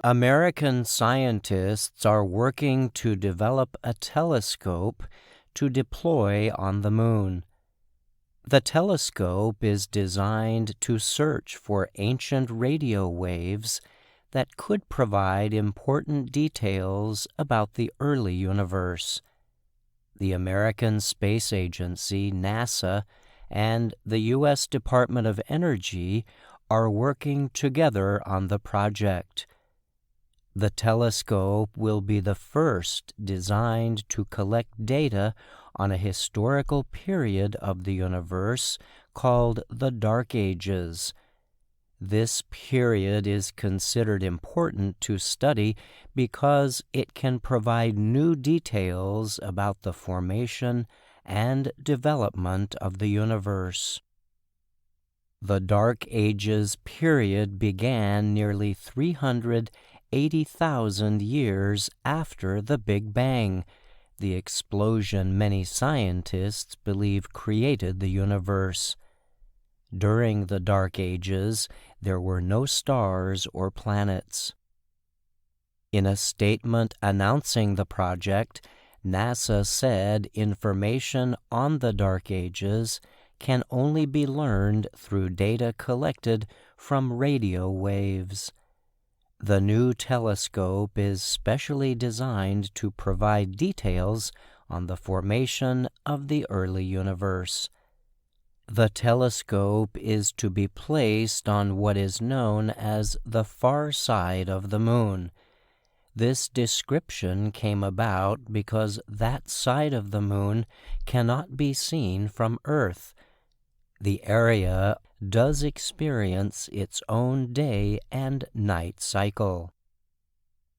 American scientists are working to develop a telescope to deploy on the moon. The telescope is designed to search for ancient radio waves that could provide important details about the early universe. The American Space Agency, NASA, and the U.S. Department of Energy are working together on the project. The telescope will be the first designed to collect data on a historical period of the universe called the Dark Ages. This period is considered important to study because it can provide new details about the formation and development of the universe. The Dark Ages period began nearly 380,000 years after the Big Bang, the explosion many scientists believe created the universe. During the Dark Ages, there were no stars or planets. In a statement announcing the project, NASA said information on the Dark Ages can only be learned through data collected from radio waves. The new telescope is specially designed to provide details on the formation of the early universe. The telescope is to be placed on what is known as the far side of the moon. This description came about because that side of the moon cannot be seen from Earth. The area does experience its own day and night cycle.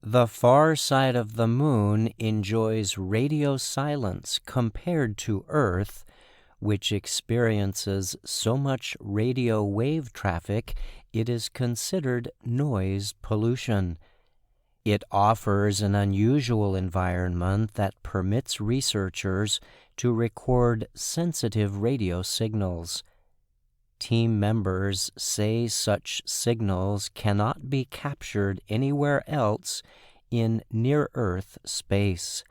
The far side of the moon enjoys radio silence compared to Earth, which experiences so much radio wave traffic it is considered noise pollution. It offers an unusual environment that permits researchers to record sensitive radio signals. Team members say such signals cannot be captured anywhere else in near-Earth space.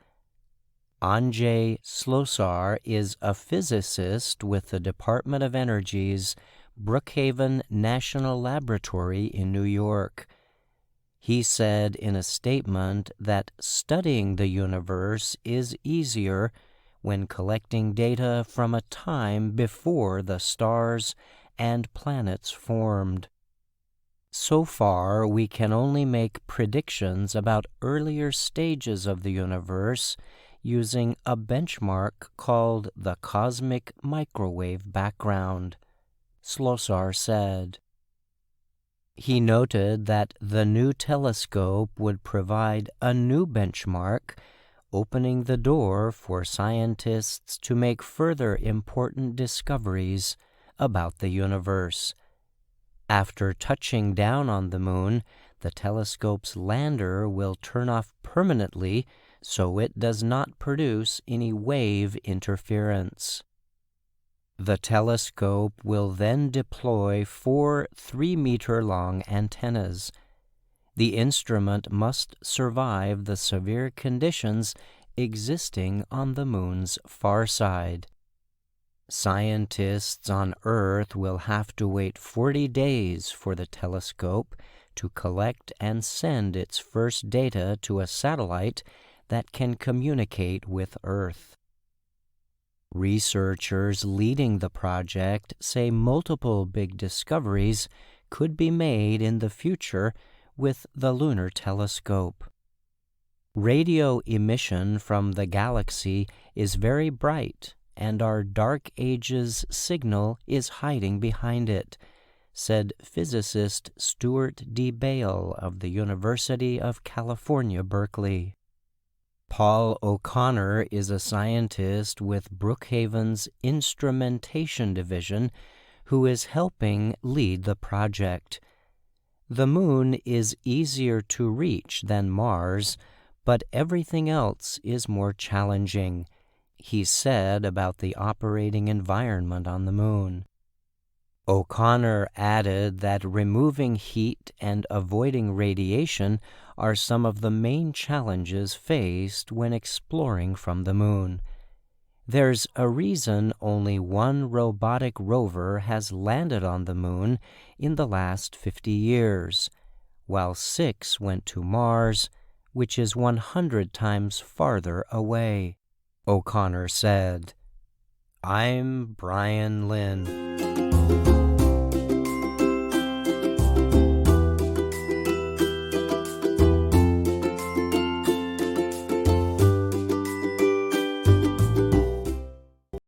Andrzej Slosar is a physicist with the Department of Energy's Brookhaven National Laboratory in New York. He said in a statement that studying the universe is easier when collecting data from a time before the stars and planets formed. So far, we can only make predictions about earlier stages of the universe using a benchmark called the cosmic microwave background, Slosar said. He noted that the new telescope would provide a new benchmark, opening the door for scientists to make further important discoveries about the universe. After touching down on the moon, the telescope's lander will turn off permanently so it does not produce any wave interference. The telescope will then deploy 4 3-meter-long antennas. The instrument must survive the severe conditions existing on the moon's far side. Scientists on Earth will have to wait 40 days for the telescope to collect and send its first data to a satellite that can communicate with Earth. Researchers leading the project say multiple big discoveries could be made in the future with the Lunar Telescope. Radio emission from the galaxy is very bright, and our Dark Ages signal is hiding behind it, said physicist Stuart D. Bale of the University of California, Berkeley. Paul O'Connor is a scientist with Brookhaven's Instrumentation Division who is helping lead the project. The moon is easier to reach than Mars, but everything else is more challenging, he said about the operating environment on the moon. O'Connor added that removing heat and avoiding radiation are some of the main challenges faced when exploring from the moon. There's a reason only one robotic rover has landed on the moon in the last 50 years, while 6 went to Mars, which is 100 times farther away. O'Connor said, "I'm Brian Lynn."